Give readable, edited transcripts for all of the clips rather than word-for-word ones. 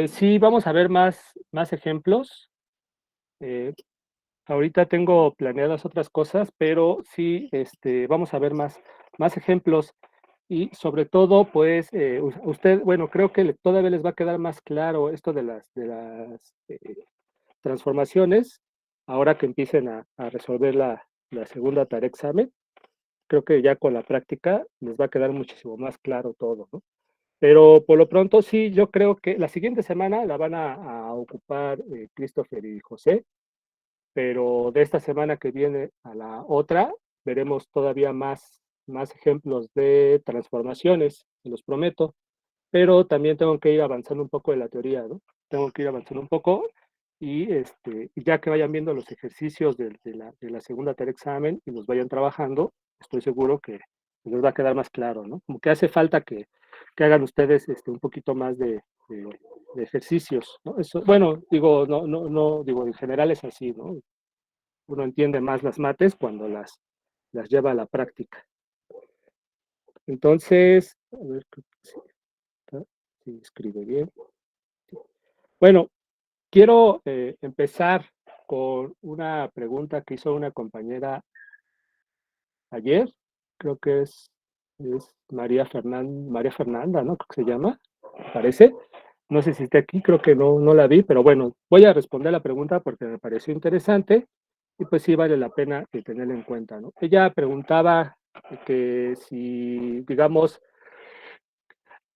Sí, vamos a ver más ejemplos. Eh, Ahorita tengo planeadas otras cosas, pero sí, vamos a ver más ejemplos y sobre todo, pues, usted, bueno, creo que todavía les va a quedar más claro esto de las transformaciones, ahora que empiecen a resolver la segunda tarea examen. Creo que ya con la práctica les va a quedar muchísimo más claro todo, ¿no? Pero por lo pronto sí, yo creo que la siguiente semana la van a ocupar Christopher y José, pero de esta semana que viene a la otra veremos todavía más ejemplos de transformaciones, se los prometo, pero también tengo que ir avanzando un poco en la teoría, ¿no? Tengo que ir avanzando un poco y ya que vayan viendo los ejercicios de la segunda tarea examen y los vayan trabajando, estoy seguro que les va a quedar más claro, ¿no? Como que hace falta que hagan ustedes un poquito más de ejercicios, ¿no? Eso, bueno, digo, no, digo, en general es así, ¿no? Uno entiende más las mates cuando las lleva a la práctica. Entonces, a ver, si escribe bien. Bueno, quiero empezar con una pregunta que hizo una compañera ayer, creo que es María Fernanda, ¿no? Creo que se llama, parece. No sé si está aquí, creo que no la vi, pero bueno, voy a responder la pregunta porque me pareció interesante y pues sí vale la pena tenerla en cuenta, ¿no? Ella preguntaba que si, digamos,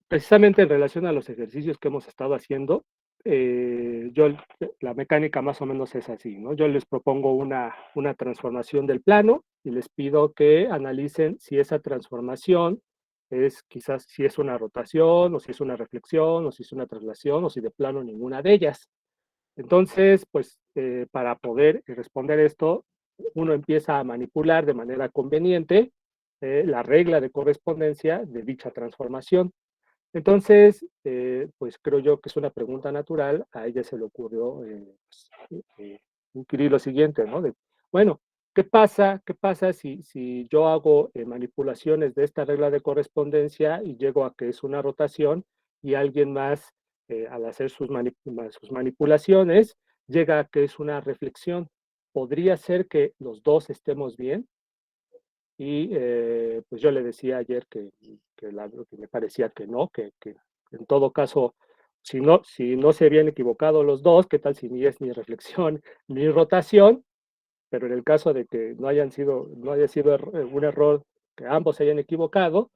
precisamente en relación a los ejercicios que hemos estado haciendo, la mecánica más o menos es así, ¿no? Yo les propongo una transformación del plano y les pido que analicen si esa transformación es quizás si es una rotación o si es una reflexión o si es una traslación o si de plano ninguna de ellas. Entonces, pues para poder responder esto, uno empieza a manipular de manera conveniente la regla de correspondencia de dicha transformación. Entonces, pues creo yo que es una pregunta natural, a ella se le ocurrió inquirir lo siguiente, ¿no? Bueno, ¿qué pasa si yo hago manipulaciones de esta regla de correspondencia y llego a que es una rotación y alguien más, al hacer sus manipulaciones, llega a que es una reflexión? ¿Podría ser que los dos estemos bien? Y pues yo le decía ayer que me parecía que no, que en todo caso, si no se habían equivocado los dos, ¿qué tal si ni es ni reflexión ni rotación? Pero en el caso de que no haya sido un error, que ambos se hayan equivocado,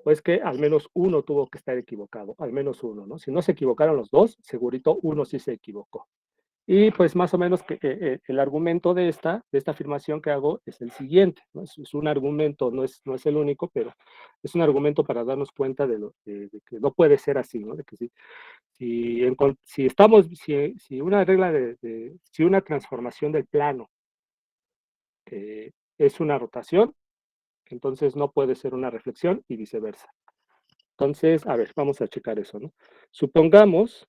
pues que al menos uno tuvo que estar equivocado, al menos uno, ¿no? Si no se equivocaron los dos, segurito uno sí se equivocó. Y pues más o menos el argumento de esta afirmación que hago es el siguiente, ¿no? Es un argumento, no es el único, pero es un argumento para darnos cuenta de que no puede ser así, ¿no? De que si una regla si una transformación del plano es una rotación, entonces no puede ser una reflexión y viceversa. Entonces, a ver, vamos a checar eso, ¿no? Supongamos,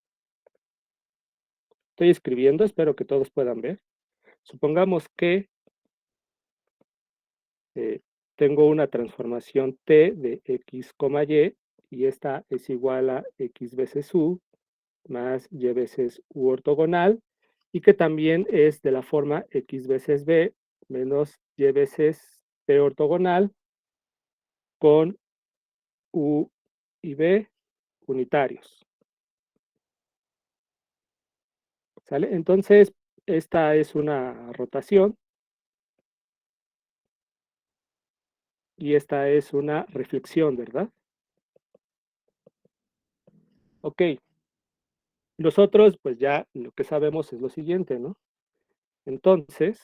estoy escribiendo, espero que todos puedan ver. Supongamos que eh, tengo una transformación t de x, y esta es igual a x veces u más y veces u ortogonal, y que también es de la forma x veces b menos y veces b ortogonal con u y b unitarios. ¿Sale? Entonces, esta es una rotación y esta es una reflexión, ¿verdad? Ok, nosotros pues ya lo que sabemos es lo siguiente, ¿no? Entonces,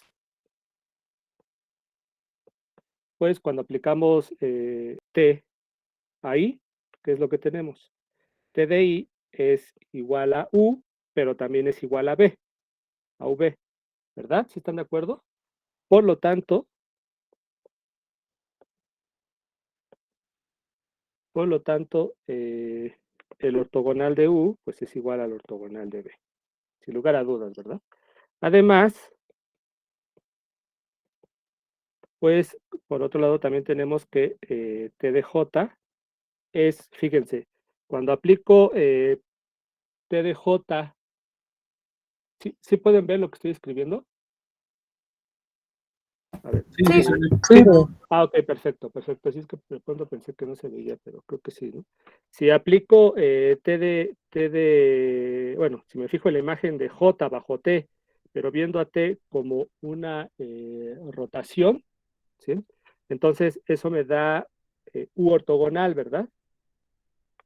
pues cuando aplicamos t ahí, ¿qué es lo que tenemos? T de i es igual a u, pero también es igual a b, a v, ¿verdad? ¿Sí están de acuerdo? Por lo tanto, por lo tanto, el ortogonal de u, pues es igual al ortogonal de b, sin lugar a dudas, ¿verdad? Además, pues, por otro lado, también tenemos que t de j es, fíjense, cuando aplico T de J, ¿sí pueden ver lo que estoy escribiendo? A ver. Sí, Sí. sí. Ok, perfecto, perfecto. Así es que de pronto pensé que no se veía, pero creo que sí, ¿no? Si aplico bueno, si me fijo en la imagen de J bajo T, pero viendo a T como una rotación, ¿sí? Entonces eso me da U ortogonal, ¿verdad?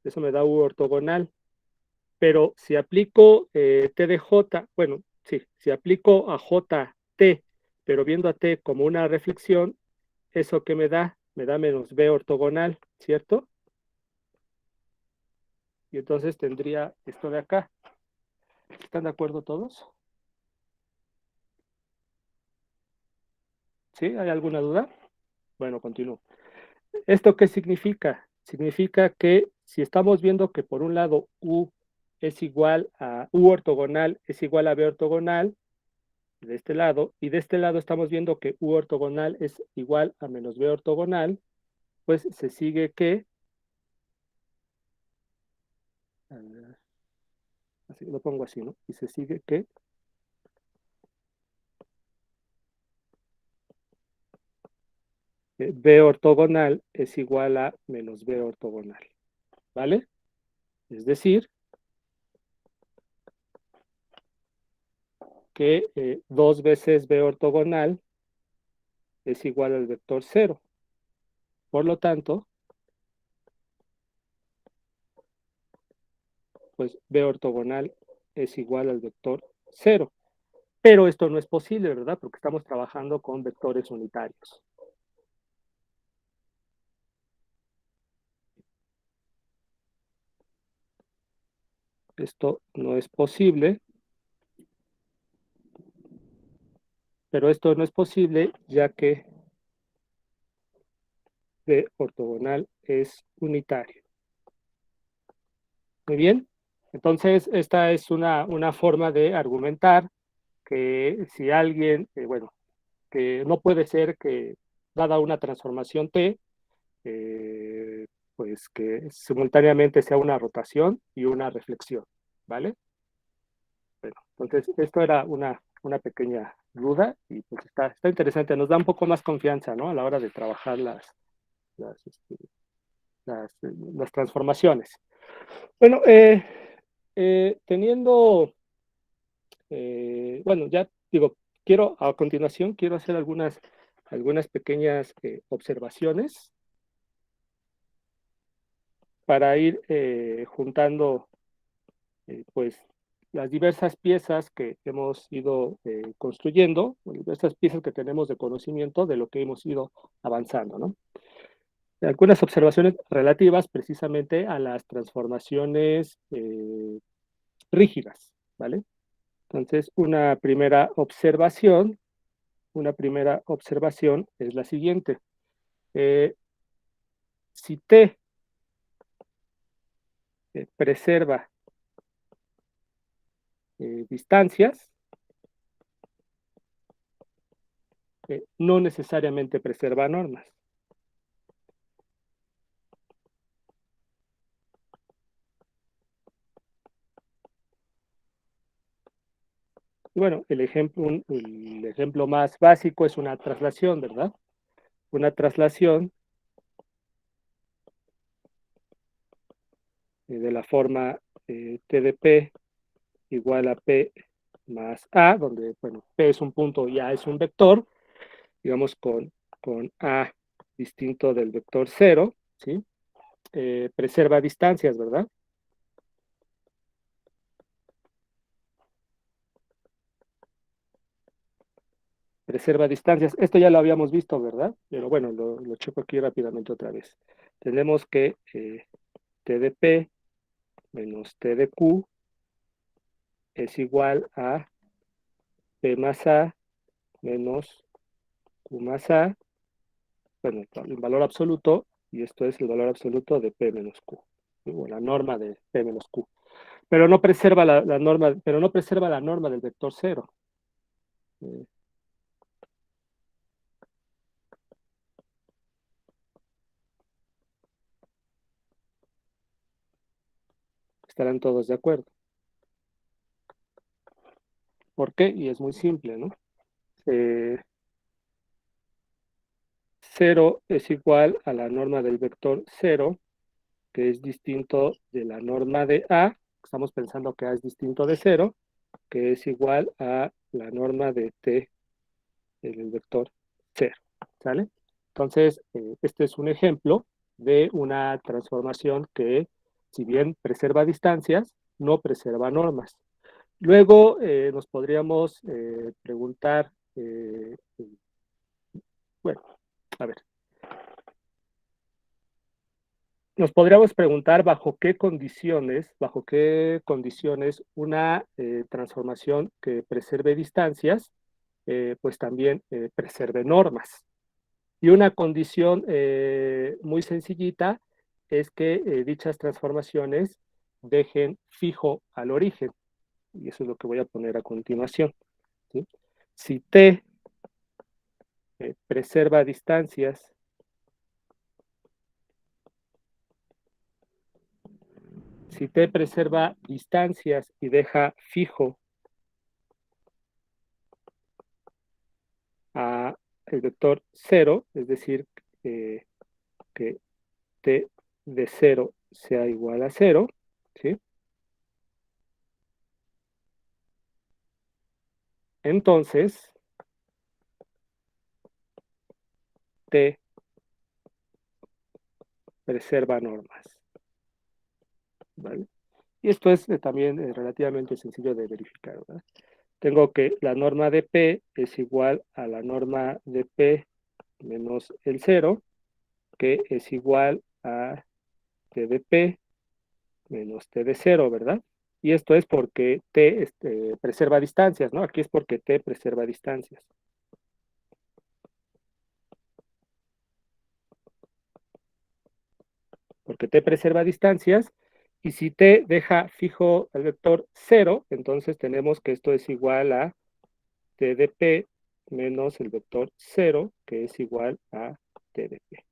Eso me da U ortogonal. Pero si aplico T de J, bueno, sí, si aplico a J T, pero viendo a T como una reflexión, ¿eso qué me da? Me da menos B ortogonal, ¿cierto? Y entonces tendría esto de acá. ¿Están de acuerdo todos? ¿Sí? ¿Hay alguna duda? Bueno, continúo. ¿Esto qué significa? Significa que si estamos viendo que por un lado U es igual a U ortogonal es igual a B ortogonal, de este lado, y de este lado estamos viendo que U ortogonal es igual a menos B ortogonal, pues se sigue que, así lo pongo así, ¿no? Y se sigue que B ortogonal es igual a menos B ortogonal, ¿vale? Es decir, que 2 veces B ortogonal es igual al vector 0. Por lo tanto, pues B ortogonal es igual al vector 0. Pero esto no es posible, ¿verdad? Porque estamos trabajando con vectores unitarios. Esto no es posible, pero esto no es posible ya que B ortogonal es unitario. Muy bien, entonces esta es una forma de argumentar que si alguien, bueno, que no puede ser que dada una transformación T, pues que simultáneamente sea una rotación y una reflexión, ¿vale? Bueno, entonces esto era una pequeña duda y pues está interesante, nos da un poco más confianza, ¿no? A la hora de trabajar las, este, las transformaciones. Bueno, teniendo, bueno, ya digo, a continuación, quiero hacer algunas pequeñas observaciones para ir juntando, pues, las diversas piezas que hemos ido construyendo, diversas piezas que tenemos de conocimiento de lo que hemos ido avanzando, ¿no? Algunas observaciones relativas precisamente a las transformaciones rígidas, ¿vale? Entonces, una primera observación es la siguiente. Si T preserva distancias, no necesariamente preserva normas. Y bueno, el ejemplo más básico es una traslación, ¿verdad? Una traslación de la forma T de P igual a P más A, donde, bueno, P es un punto y A es un vector, digamos con A distinto del vector 0, ¿sí? Preserva distancias, ¿verdad? Preserva distancias. Esto ya lo habíamos visto, ¿verdad? Pero bueno, lo checo aquí rápidamente otra vez. Tenemos que T de P menos T de Q es igual a P más A menos Q más A, bueno, el valor absoluto, y esto es el valor absoluto de P menos Q, o la norma de P menos Q. Pero no preserva la norma, pero no preserva la norma del vector 0. Estarán todos de acuerdo. ¿Por qué? Y es muy simple, ¿no? 0 es igual a la norma del vector 0, que es distinto de la norma de A, estamos pensando que A es distinto de 0, que es igual a la norma de T en el vector 0, ¿sale? Entonces, este es un ejemplo de una transformación que, si bien preserva distancias, no preserva normas. Luego nos podríamos preguntar, bueno, a ver, nos podríamos preguntar bajo qué condiciones una transformación que preserve distancias, pues también preserve normas. Y una condición muy sencillita es que dichas transformaciones dejen fijo al origen. Y eso es lo que voy a poner a continuación, ¿sí? Si T preserva distancias, si T preserva distancias y deja fijo a el vector 0, es decir, que T de 0 sea igual a 0, ¿sí? Entonces, T preserva normas, ¿vale? Y esto es también relativamente sencillo de verificar, ¿verdad? Tengo que la norma de P es igual a la norma de P menos el 0, que es igual a T de P menos T de 0, ¿verdad? Y esto es porque T preserva distancias, ¿no? Aquí es porque T preserva distancias. Porque T preserva distancias, y si T deja fijo el vector 0, entonces tenemos que esto es igual a T de P menos el vector 0, que es igual a T de P.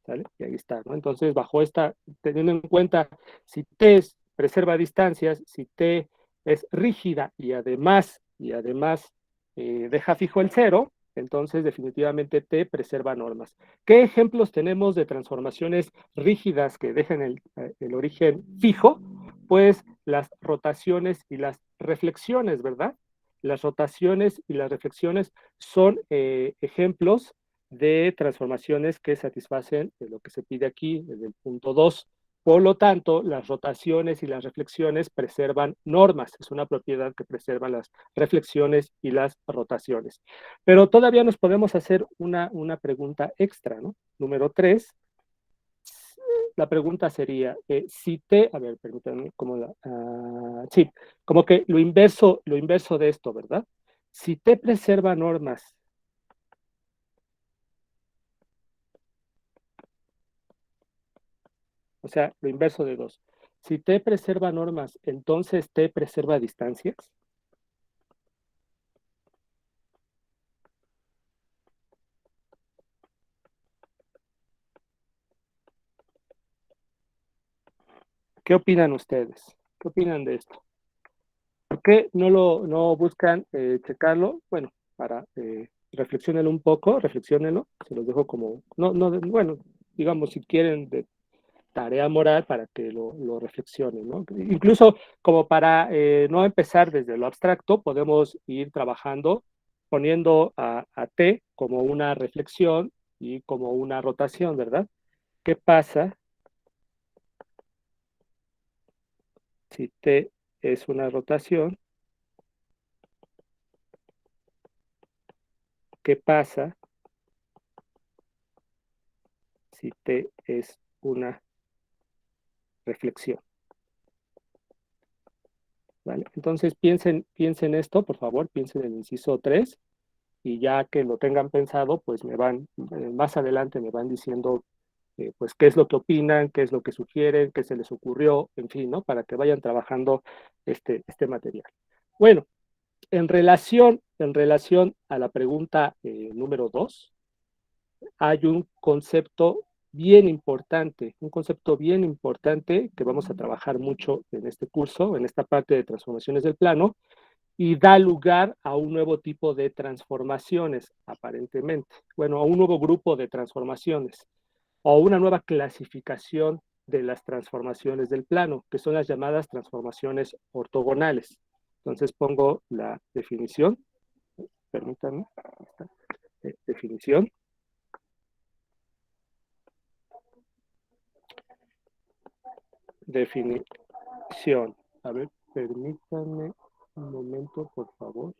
¿Sale? Y ahí está, ¿no? Entonces, bajo esta, teniendo en cuenta si T preserva distancias, si T es rígida y además deja fijo el 0, entonces definitivamente T preserva normas. ¿Qué ejemplos tenemos de transformaciones rígidas que dejan el origen fijo? Pues las rotaciones y las reflexiones, ¿verdad? Las rotaciones y las reflexiones son ejemplos de transformaciones que satisfacen lo que se pide aquí, desde el punto 2. Por lo tanto, las rotaciones y las reflexiones preservan normas. Es una propiedad que preserva las reflexiones y las rotaciones. Pero todavía nos podemos hacer una pregunta extra, ¿no? Número 3. La pregunta sería, si T, a ver, permítanme, sí, como que lo inverso de esto, ¿verdad? Si T preserva normas, o sea, lo inverso de 2. Si T preserva normas, entonces T preserva distancias. ¿Qué opinan ustedes? ¿Qué opinan de esto? ¿Por qué no buscan checarlo? Bueno, para reflexionenlo un poco, reflexionenlo, se los dejo como, no, bueno, digamos, si quieren de tarea moral para que lo reflexionen, ¿no? Incluso como para no empezar desde lo abstracto, podemos ir trabajando poniendo a T como una reflexión y como una rotación, ¿verdad? ¿Qué pasa si T es una rotación? ¿Qué pasa si T es una reflexión? ¿Vale? Entonces piensen esto, por favor, piensen en el inciso 3, y ya que lo tengan pensado, pues más adelante me van diciendo pues qué es lo que opinan, qué es lo que sugieren, qué se les ocurrió, en fin, ¿no? Para que vayan trabajando este material. Bueno, en relación a la pregunta número 2, hay un concepto bien importante que vamos a trabajar mucho en este curso, en esta parte de transformaciones del plano, y da lugar a un nuevo tipo de transformaciones, aparentemente. Bueno, a un nuevo grupo de transformaciones o una nueva clasificación de las transformaciones del plano, que son las llamadas transformaciones ortogonales. Entonces pongo la definición, permítanme, definición. Definición. A ver, permítanme un momento, por favor.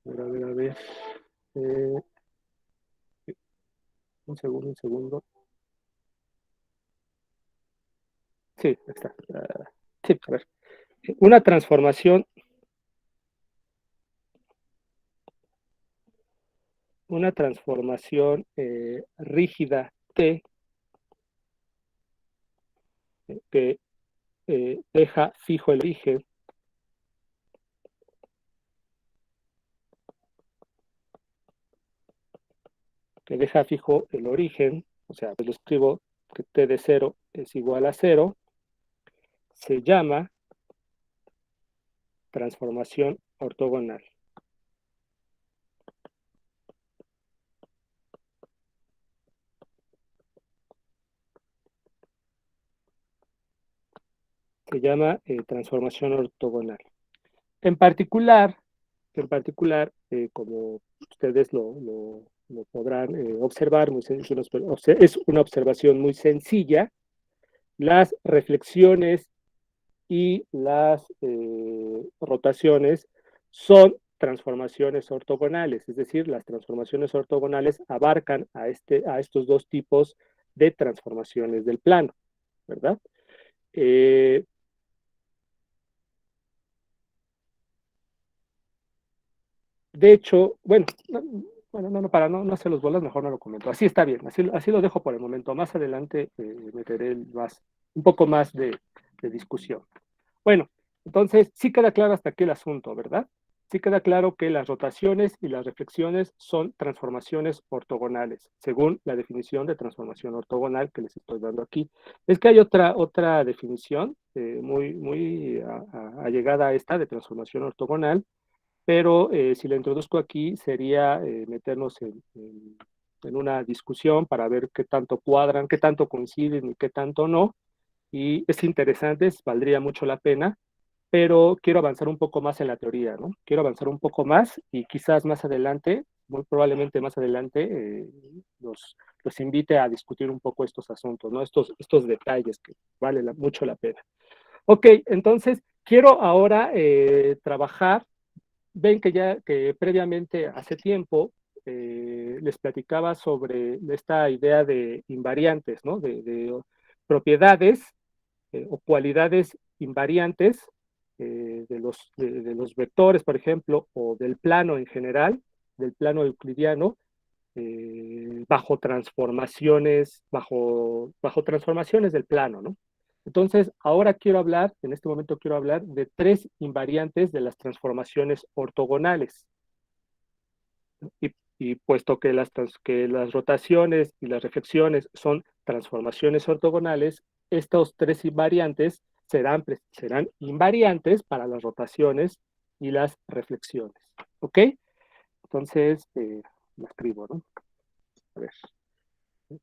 A ver, a ver. Eh, un segundo, un segundo. Sí, está. Sí, a ver. Una transformación rígida T que deja fijo el origen, o sea, pues lo escribo que T de 0 es igual a 0, se llama transformación ortogonal. Se llama transformación ortogonal. En particular, como ustedes lo podrán observar, es una observación muy sencilla, las reflexiones y las rotaciones son transformaciones ortogonales, es decir, las transformaciones ortogonales abarcan a estos dos tipos de transformaciones del plano, ¿verdad? Eh, de hecho, bueno, para no hacer los bolas, mejor no lo comento. Así está bien, así lo dejo por el momento. Más adelante meteré un poco más de discusión. Bueno, entonces sí queda claro hasta aquí el asunto, ¿verdad? Sí queda claro que las rotaciones y las reflexiones son transformaciones ortogonales, según la definición de transformación ortogonal que les estoy dando aquí. Es que hay otra definición muy allegada a esta de transformación ortogonal, pero si la introduzco aquí sería meternos en una discusión para ver qué tanto cuadran, qué tanto coinciden y qué tanto no. Y es interesante, valdría mucho la pena, pero quiero avanzar un poco más en la teoría, ¿no? Quiero avanzar un poco más y quizás más adelante, muy probablemente más adelante, los invite a discutir un poco estos asuntos, ¿no? Estos detalles que vale mucho la pena. Ok, entonces quiero ahora trabajar. Ven que previamente, hace tiempo, les platicaba sobre esta idea de invariantes, ¿no? De propiedades o cualidades invariantes de los vectores, por ejemplo, o del plano en general, del plano euclidiano, bajo transformaciones del plano, ¿no? Entonces, ahora en este momento quiero hablar de tres invariantes de las transformaciones ortogonales. Y puesto que las rotaciones y las reflexiones son transformaciones ortogonales, estos tres invariantes serán invariantes para las rotaciones y las reflexiones. ¿Ok? Entonces, lo escribo, ¿no? A ver,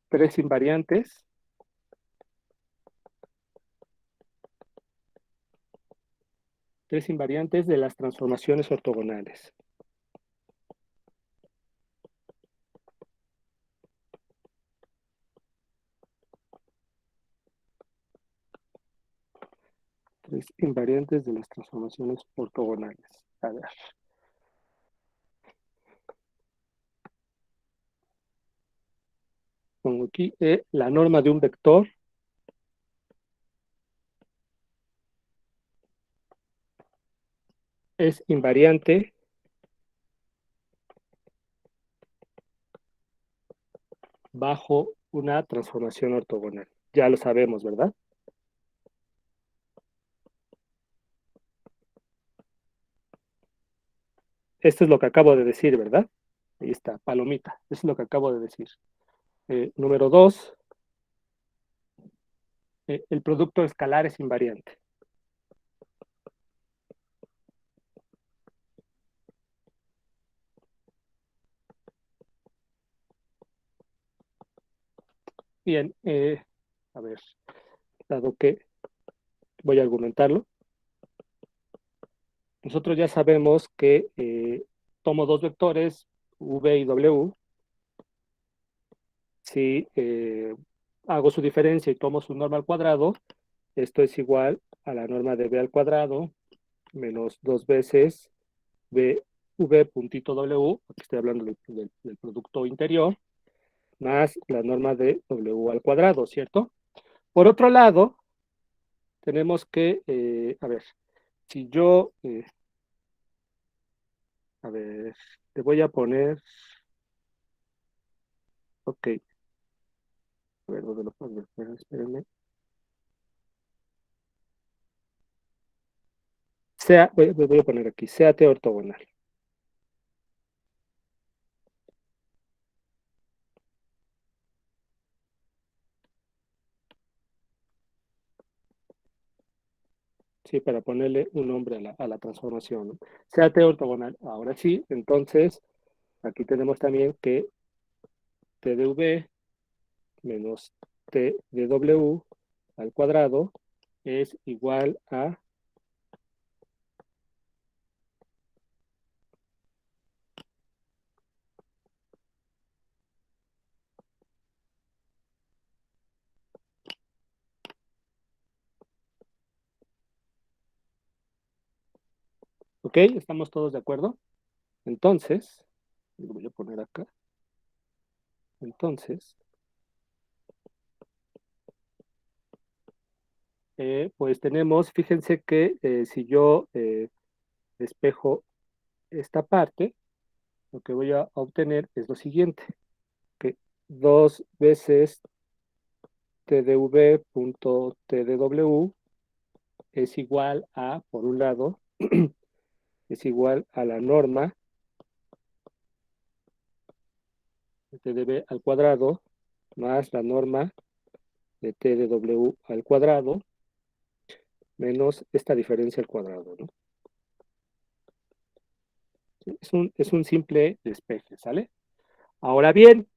tres invariantes de las transformaciones ortogonales. Tres invariantes de las transformaciones ortogonales. A ver. Pongo aquí la norma de un vector es invariante bajo una transformación ortogonal. Ya lo sabemos, ¿verdad? Esto es lo que acabo de decir, ¿verdad? Ahí está, palomita. Eso es lo que acabo de decir. Número dos, el producto escalar es invariante. Bien, a ver, dado que voy a argumentarlo, nosotros ya sabemos que tomo dos vectores, v y w, si hago su diferencia y tomo su norma al cuadrado, esto es igual a la norma de b al cuadrado menos dos veces b v puntito w, aquí estoy hablando del producto interior, más la norma de w al cuadrado, ¿cierto? Por otro lado, tenemos que, a ver, si yo, a ver, te voy a poner, ok, a ver, ¿dónde lo pongo? Espérenme. Sea, voy a poner aquí, sea T ortogonal. Sí, para ponerle un nombre a la transformación, ¿no? Sea T ortogonal. Ahora sí, entonces, aquí tenemos también que T de V menos T de W al cuadrado es igual a, ¿ok? ¿Estamos todos de acuerdo? Entonces, lo voy a poner acá. Entonces, pues tenemos, fíjense que si yo despejo esta parte, lo que voy a obtener es lo siguiente, que dos veces TDV punto TDW es igual a, por un lado, es igual a la norma de TDV al cuadrado más la norma de TDW al cuadrado menos esta diferencia al cuadrado, ¿no? Es un simple despeje, ¿sale? Ahora bien,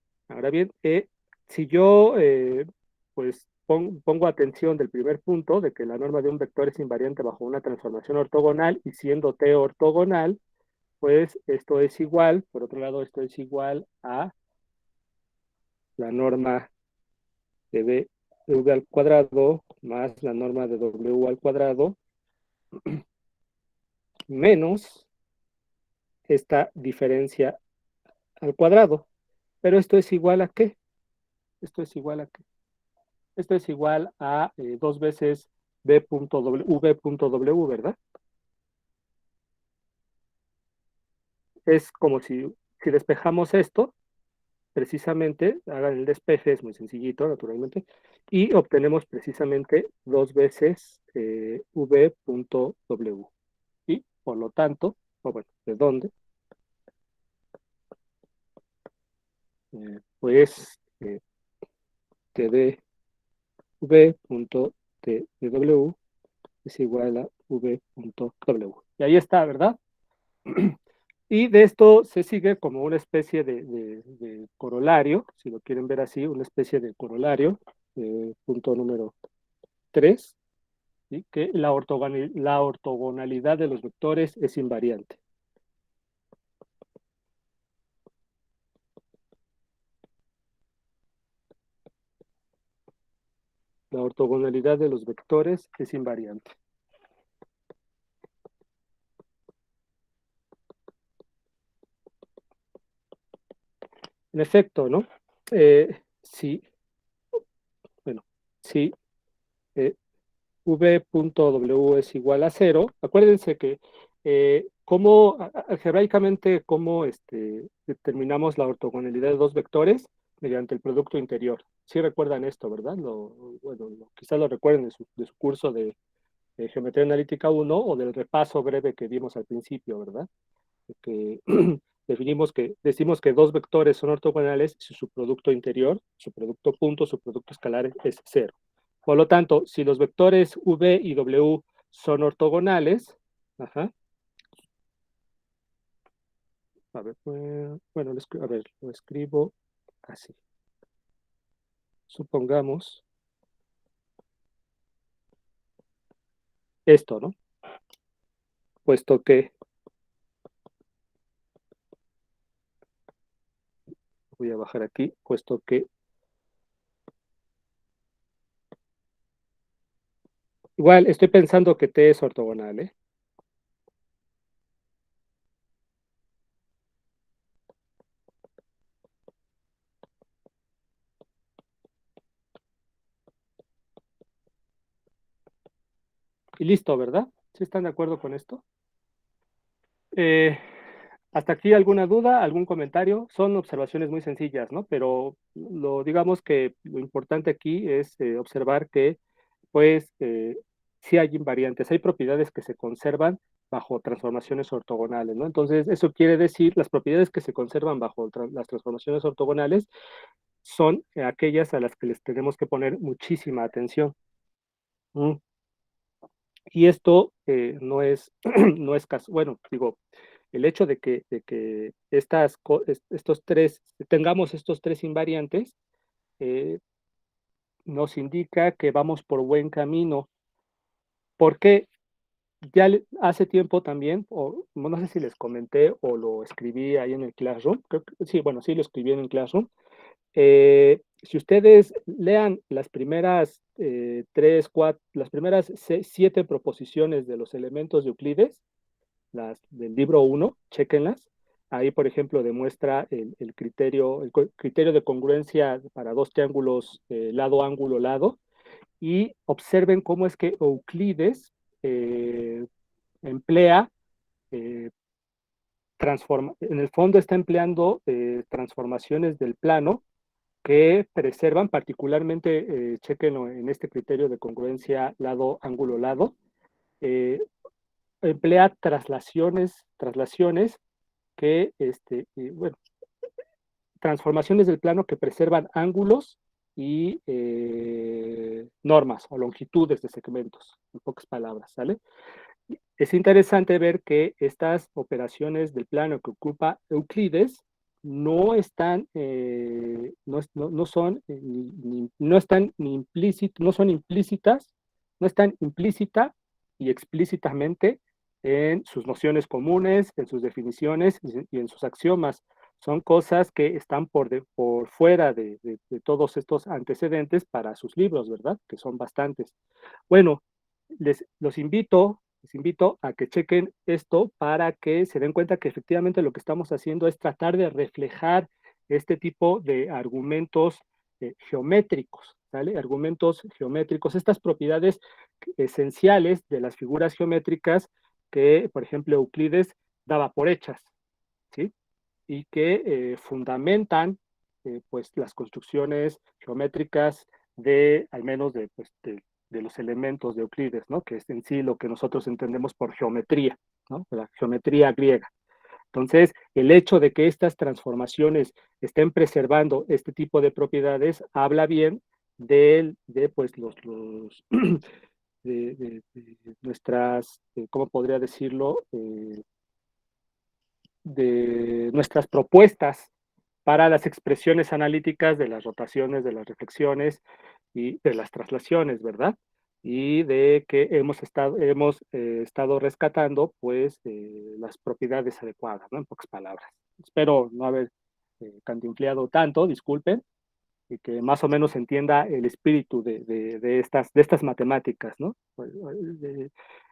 si yo pues pongo atención del primer punto, de que la norma de un vector es invariante bajo una transformación ortogonal y siendo T ortogonal, pues esto es igual, por otro lado, esto es igual a la norma de B de V al cuadrado más la norma de W al cuadrado menos esta diferencia al cuadrado. Pero esto es igual a ¿qué? Esto es igual a ¿qué? Esto es igual a dos veces v.w, ¿verdad? Es como si despejamos esto, precisamente, hagan el despeje, es muy sencillito, naturalmente, y obtenemos precisamente dos veces v.w. Y por lo tanto, o bueno, ¿de dónde? Pues td v.tw es igual a v.w. Y ahí está, ¿verdad? Y de esto se sigue como una especie de corolario, si lo quieren ver así, una especie de corolario, punto número 3, ¿sí? Que la ortogonalidad de los vectores es invariante. La ortogonalidad de los vectores es invariante. En efecto, ¿no? Sí, bueno, sí, eh, v.w es igual a cero. Acuérdense que cómo algebraicamente cómo determinamos la ortogonalidad de dos vectores mediante el producto interior. Sí recuerdan esto, ¿verdad? Bueno, quizás lo recuerden de su curso de Geometría Analítica 1 o del repaso breve que dimos al principio, ¿verdad? Que decimos que dos vectores son ortogonales si su producto interior, su producto punto, su producto escalar es cero. Por lo tanto, si los vectores v y w son ortogonales, ajá, a ver, bueno, a ver, lo escribo así. supongamos esto, ¿no? Puesto que, voy a bajar aquí, puesto que, igual estoy pensando que T es ortogonal, ¿eh? Y listo, ¿verdad? ¿Sí están de acuerdo con esto? Eh, ¿Hasta aquí alguna duda, algún comentario? Son observaciones muy sencillas, ¿no? Pero digamos que lo importante aquí es observar que, pues, sí hay invariantes, hay propiedades que se conservan bajo transformaciones ortogonales, ¿no? Entonces, eso quiere decir, las propiedades que se conservan bajo las transformaciones ortogonales son aquellas a las que les tenemos que poner muchísima atención. ¿Mm? Y esto no es, no es caso, bueno, digo, el hecho de que estos tres, tengamos estos tres invariantes, eh, nos indica que vamos por buen camino, porque ya hace tiempo también, o no sé si les comenté o lo escribí ahí en el Classroom, creo que, sí, bueno, sí lo escribí en el Classroom. Si ustedes lean las primeras las primeras 7 proposiciones de los elementos de Euclides, las del libro 1, chéquenlas. Ahí, por ejemplo, demuestra el criterio de congruencia para dos triángulos lado, ángulo, lado. Y observen cómo es que Euclides emplea, eh, en el fondo está empleando transformaciones del plano que preservan particularmente, chequenlo en este criterio de congruencia lado, ángulo, lado, eh, emplea traslaciones bueno, transformaciones del plano que preservan ángulos y normas o longitudes de segmentos, en pocas palabras, ¿sale? Es interesante ver que estas operaciones del plano que ocupa Euclides no están, no son, no están ni implícitas, no son implícitas, no están implícita y explícitamente en sus nociones comunes, en sus definiciones y en sus axiomas. Son cosas que están por fuera de todos estos antecedentes para sus libros, ¿verdad? Que son bastantes. Bueno, les invito a que chequen esto para que se den cuenta que efectivamente lo que estamos haciendo es tratar de reflejar este tipo de argumentos geométricos, ¿sale? Argumentos geométricos, estas propiedades esenciales de las figuras geométricas que, por ejemplo, Euclides daba por hechas, ¿sí? Y que fundamentan pues las construcciones geométricas al menos de los elementos de Euclides, ¿no? Que es en sí lo que nosotros entendemos por geometría, ¿no? La geometría griega. Entonces, el hecho de que estas transformaciones estén preservando este tipo de propiedades habla bien de pues, de nuestras, ¿cómo podría decirlo? De nuestras propuestas para las expresiones analíticas de las rotaciones, de las reflexiones y de las traslaciones, ¿verdad? Y de que hemos estado rescatando, pues, las propiedades adecuadas, ¿no? En pocas palabras. Espero no haber cantinfleado tanto, disculpen, y que más o menos entienda el espíritu de estas matemáticas, ¿no?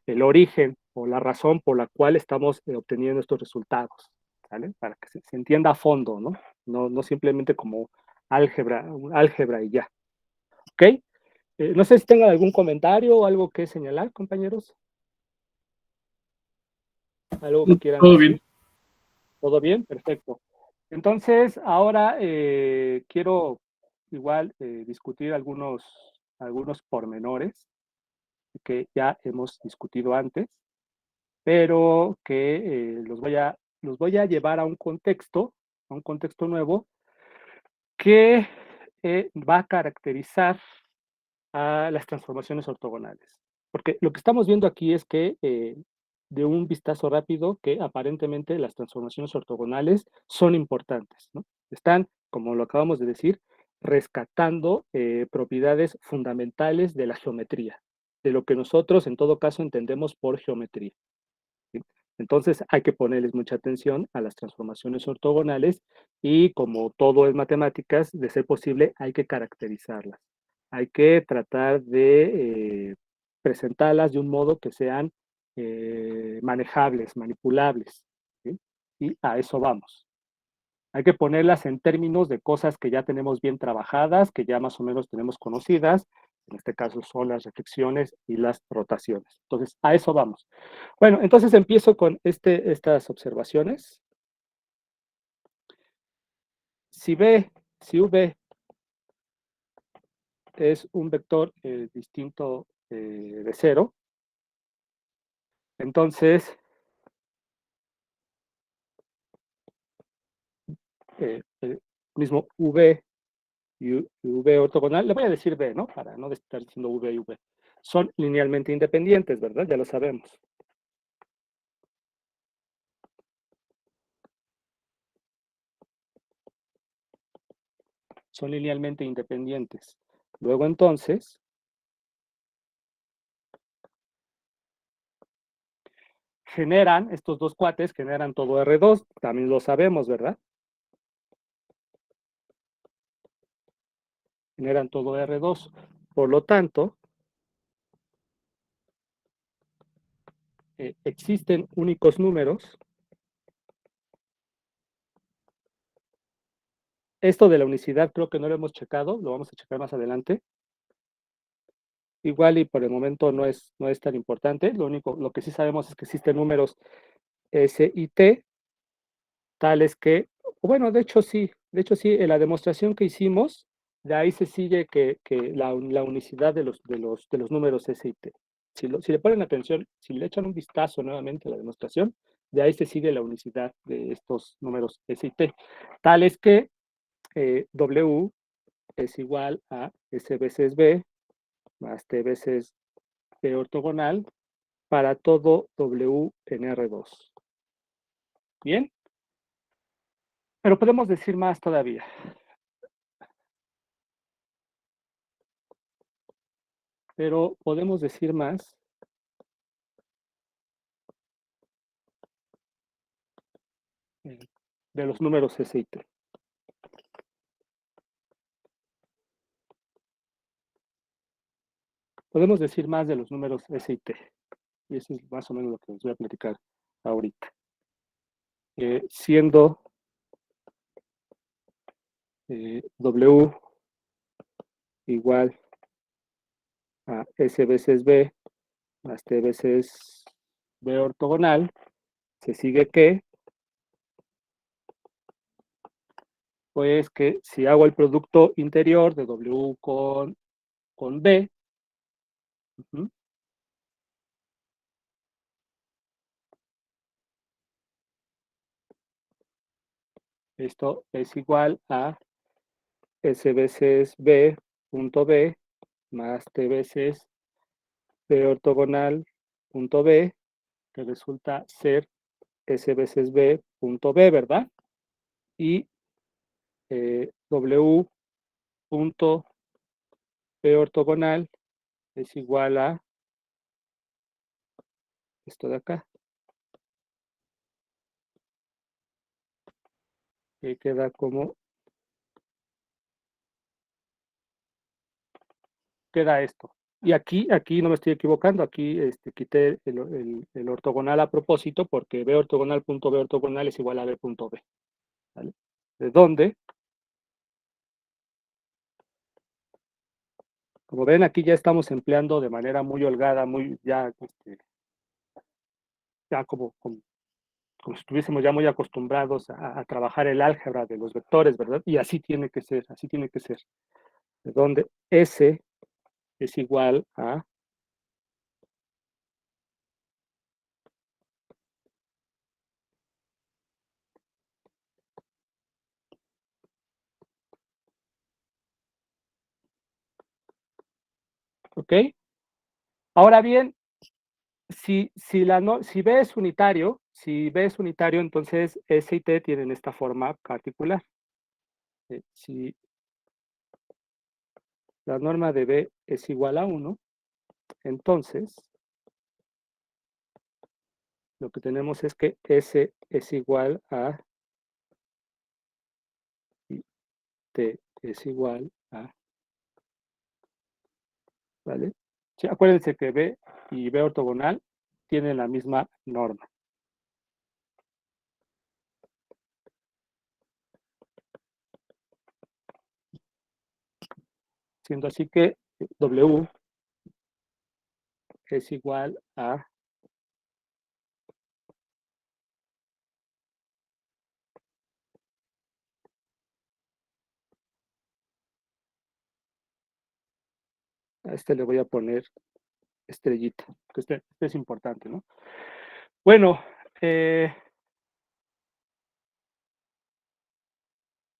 El origen o la razón por la cual estamos obteniendo estos resultados, ¿vale? Para que se entienda a fondo, ¿no? No simplemente como álgebra y ya, ¿ok? No sé si tengan algún comentario o algo que señalar, compañeros, algo que quieran Todo bien. decir. ¿Todo bien? Perfecto. Entonces, ahora quiero igual discutir algunos pormenores que ya hemos discutido antes, pero que los voy a llevar a un contexto nuevo que va a caracterizar a las transformaciones ortogonales. Porque lo que estamos viendo aquí es que, de un vistazo rápido, que aparentemente las transformaciones ortogonales son importantes, ¿no? Están, como lo acabamos de decir, rescatando propiedades fundamentales de la geometría, de lo que nosotros en todo caso entendemos por geometría. ¿Sí? Entonces hay que ponerles mucha atención a las transformaciones ortogonales y como todo es matemáticas, de ser posible, hay que caracterizarlas. Hay que tratar de presentarlas de un modo que sean manejables, manipulables. ¿Sí? Y a eso vamos. Hay que ponerlas en términos de cosas que ya tenemos bien trabajadas, que ya más o menos tenemos conocidas. En este caso son las reflexiones y las rotaciones. Entonces, a eso vamos. Bueno, entonces empiezo con estas observaciones. Si B, si V es un vector distinto de cero, entonces el mismo V y V ortogonal, le voy a decir V, ¿no? Para no estar diciendo V y V. Son linealmente independientes, ¿verdad? Ya lo sabemos. Son linealmente independientes. Luego entonces, estos dos cuates generan todo R2, también lo sabemos, ¿verdad? Generan todo R2. Por lo tanto, existen únicos números. Esto de la unicidad creo que no lo hemos checado, lo vamos a checar más adelante. Igual y por el momento no es tan importante, lo que sí sabemos es que existen números S y T, tales que, bueno, de hecho sí, en la demostración que hicimos, de ahí se sigue que la unicidad de los números S y T. Si le ponen atención, si le echan un vistazo nuevamente a la demostración, de ahí se sigue la unicidad de estos números S y T, tales que W es igual a S veces B más T veces B ortogonal para todo W en R2. ¿Bien? Pero podemos decir más todavía. Pero podemos decir más de los números S y T. Podemos decir más de los números S y T. Y eso es más o menos lo que les voy a platicar ahorita. Siendo W igual a S veces B más T veces B ortogonal, se sigue que, pues que si hago el producto interior de W con B, esto es igual a S veces B punto B más T veces B ortogonal punto B, que resulta ser S veces B punto B, ¿verdad? Y W punto B ortogonal es igual a esto de acá, que queda como, queda esto. Y aquí no me estoy equivocando, aquí quité el ortogonal a propósito porque B ortogonal punto B ortogonal es igual a B punto B. ¿Vale? ¿De dónde? Como ven, aquí ya estamos empleando de manera muy holgada, muy ya como si estuviésemos ya muy acostumbrados a trabajar el álgebra de los vectores, ¿verdad? Y así tiene que ser, así tiene que ser. De donde S es igual a ¿ok? Ahora bien, si B es unitario, entonces S y T tienen esta forma particular. Si la norma de B es igual a 1, entonces lo que tenemos es que S es igual a y T es igual a, ¿vale? Sí, acuérdense que B y B ortogonal tienen la misma norma. Siendo así que W es igual a este le voy a poner estrellita, que este es importante, ¿no? Bueno,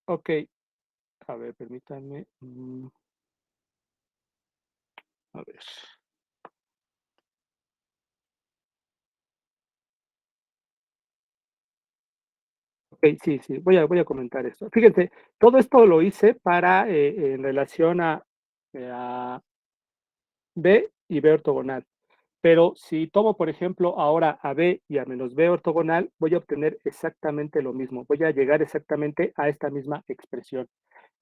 ok, a ver, permítanme, a ver. Ok, sí, sí, voy a comentar esto. Fíjense, todo esto lo hice para, en relación a B y B ortogonal. Pero si tomo, por ejemplo, ahora a B y a menos B ortogonal, voy a obtener exactamente lo mismo. Voy a llegar exactamente a esta misma expresión.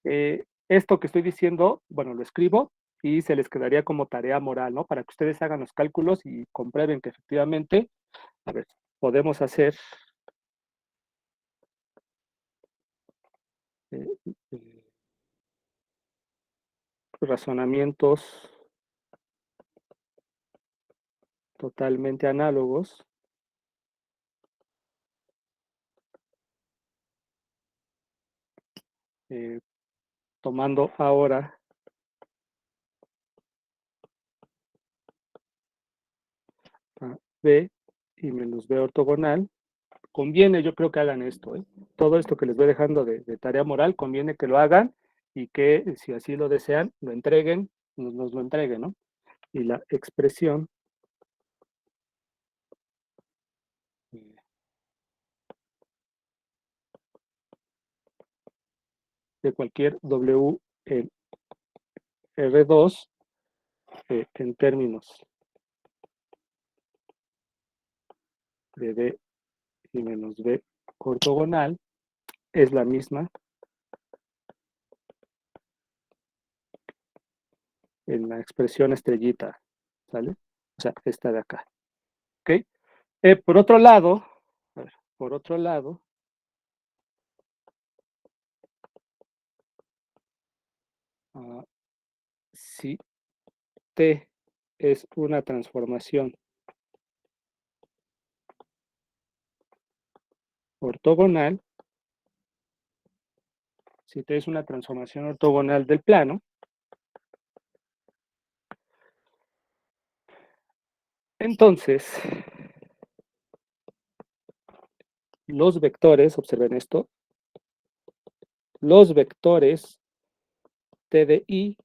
Esto que estoy diciendo, bueno, lo escribo y se les quedaría como tarea moral, ¿no? Para que ustedes hagan los cálculos y comprueben que efectivamente, a ver, podemos hacer eh, eh, razonamientos totalmente análogos, eh, tomando ahora a B y menos B ortogonal. Conviene, yo creo que hagan esto, ¿eh? Todo esto que les voy dejando de tarea moral, conviene que lo hagan y que, si así lo desean, lo entreguen, nos lo entreguen, ¿no? Y la expresión de cualquier W en R2 en términos de B y menos B ortogonal es la misma en la expresión estrellita, ¿sale? O sea, esta de acá, ¿ok? Por otro lado, a ver, por otro lado, si T es una transformación ortogonal, si T es una transformación ortogonal del plano, entonces los vectores, observen esto, los vectores T de I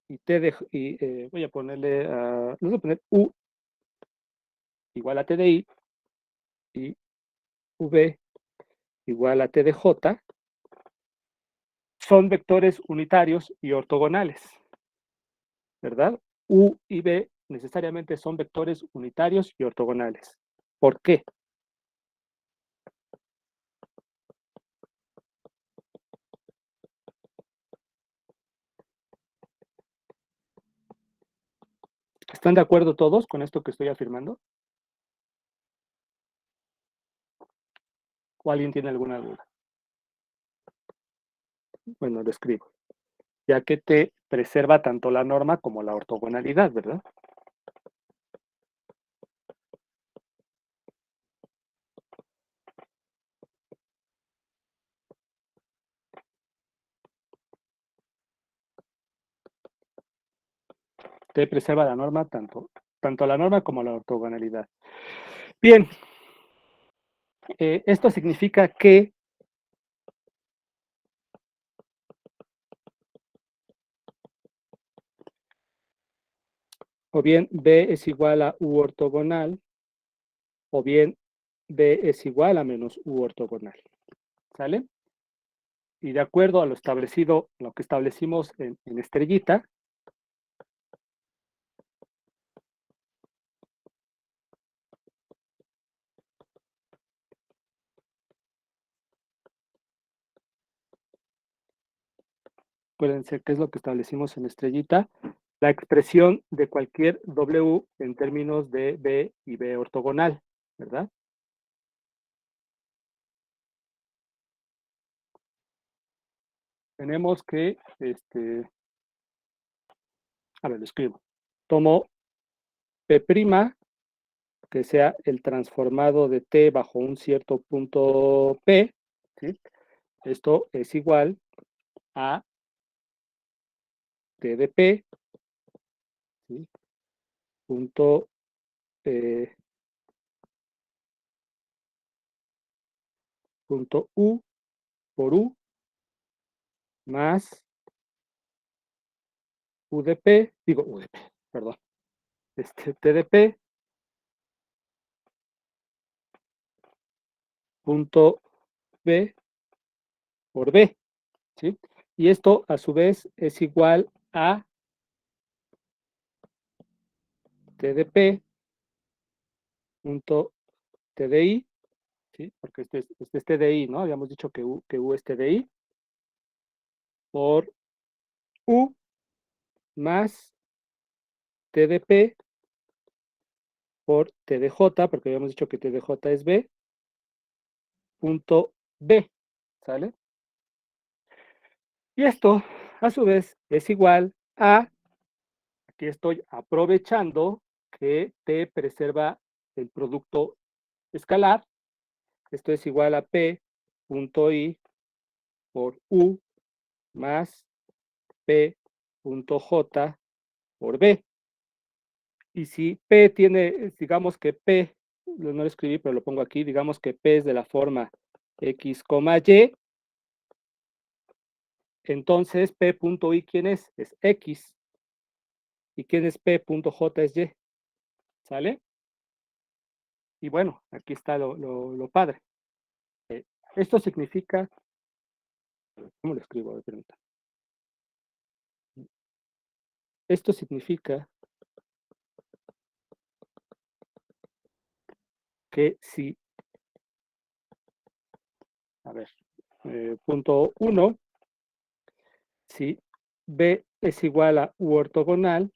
y T de voy a ponerle, voy a poner U igual a T de I y V igual a T de J, son vectores unitarios y ortogonales, ¿verdad? U y V necesariamente son vectores unitarios y ortogonales. ¿Por qué? ¿Están de acuerdo todos con esto que estoy afirmando? ¿O alguien tiene alguna duda? Bueno, lo escribo, ya que te preserva tanto la norma como la ortogonalidad, ¿verdad? Te preserva la norma tanto la norma como la ortogonalidad. Bien, esto significa que o bien B es igual a U ortogonal, o bien B es igual a menos U ortogonal. ¿Sale? y de acuerdo a lo establecido, lo que establecimos en estrellita, acuérdense qué es lo que establecimos en estrellita, la expresión de cualquier W en términos de B y B ortogonal, ¿verdad? Tenemos que, a ver, lo escribo. Tomo P', que sea el transformado de T bajo un cierto punto P, ¿sí? Esto es igual a T de P, ¿sí? Punto, eh, punto U por U más U de P, digo U de P, perdón, T de P, punto B por B, ¿sí? Y esto a su vez es igual a T de P, punto T de I, ¿sí? Porque este es TDI, ¿no? Habíamos dicho que U es TDI, por U más T de P por T de J, porque habíamos dicho que T de J es B, punto B, ¿sale? Y esto, a su vez, es igual a, aquí estoy aprovechando que T preserva el producto escalar, esto es igual a P punto I por U más P punto J por B. Y si P tiene, digamos que P, no lo escribí, pero lo pongo aquí, digamos que P es de la forma X, Y, entonces P punto I, ¿quién es? Es X. ¿Y quién es P punto J es Y? ¿Sale? Y bueno, aquí está lo padre. Eh, Esto significa, ¿cómo lo escribo? Esto significa que si, a ver, punto 1, si B es igual a U ortogonal,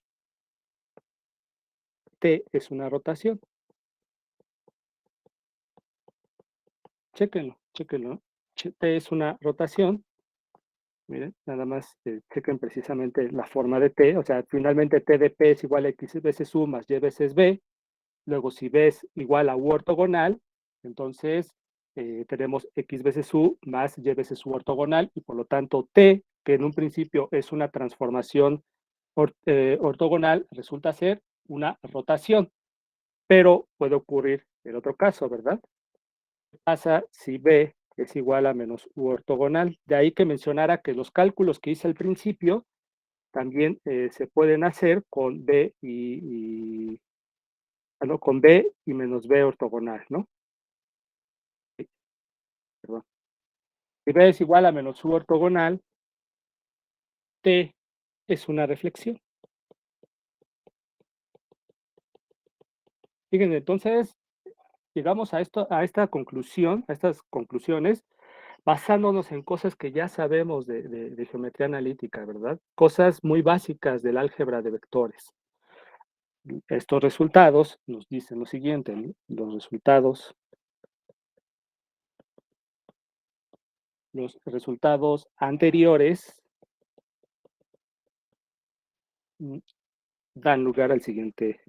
T es una rotación. Chéquenlo, chéquenlo. T es una rotación. Miren, nada más chequen precisamente la forma de T. O sea, finalmente T de P es igual a X veces U más Y veces B. Luego, si B es igual a U ortogonal, entonces tenemos X veces U más Y veces U ortogonal. Y por lo tanto, T, que en un principio es una transformación ortogonal, resulta ser una rotación. Pero puede ocurrir el otro caso, ¿verdad? ¿Qué pasa si B es igual a menos U ortogonal? De ahí que mencionara que los cálculos que hice al principio también se pueden hacer con no, con B y menos B ortogonal, ¿no? Sí, perdón. Si B es igual a menos U ortogonal, T es una reflexión. Fíjense, entonces llegamos a esta conclusión, a estas conclusiones, basándonos en cosas que ya sabemos de geometría analítica, ¿verdad? Cosas muy básicas del álgebra de vectores. Estos resultados nos dicen lo siguiente, ¿no? Los resultados anteriores dan lugar al siguiente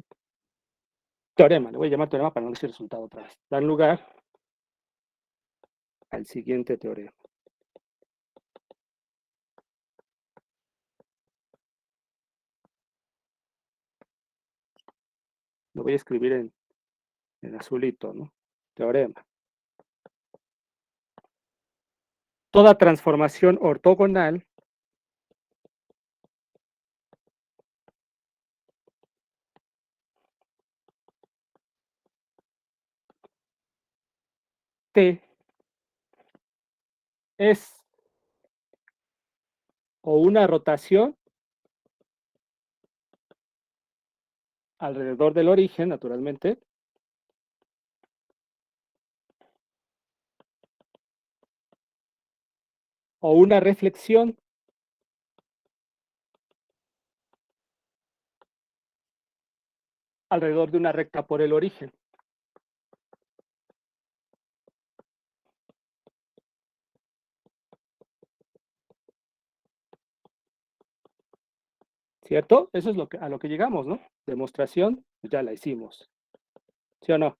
teorema. Le voy a llamar teorema para no decir resultado otra vez. Dan lugar al siguiente teorema. Lo voy a escribir en azulito, ¿no? Teorema. Toda transformación ortogonal T es o una rotación alrededor del origen, naturalmente, o una reflexión alrededor de una recta por el origen, ¿cierto? Eso es a lo que llegamos, ¿no? Demostración, pues ya la hicimos, ¿sí o no?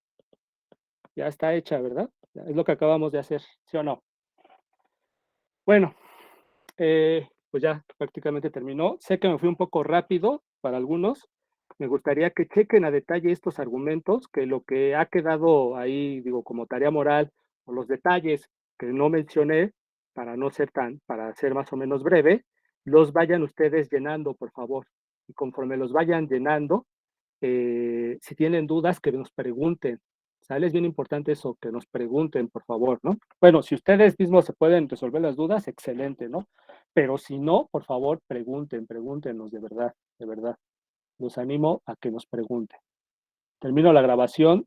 Ya está hecha, ¿verdad? Es lo que acabamos de hacer, ¿sí o no? Bueno, pues ya prácticamente terminó. Sé que me fui un poco rápido para algunos. Me gustaría que chequen a detalle estos argumentos, que lo que ha quedado ahí, digo, como tarea moral, o los detalles que no mencioné, para ser más o menos breve, los vayan ustedes llenando, por favor. Y conforme los vayan llenando, si tienen dudas, que nos pregunten. ¿Sale? Es bien importante eso, que nos pregunten, por favor, ¿no? Bueno, si ustedes mismos se pueden resolver las dudas, excelente, ¿no? Pero si no, por favor, pregúntenos de verdad, de verdad. Los animo a que nos pregunten. Termino la grabación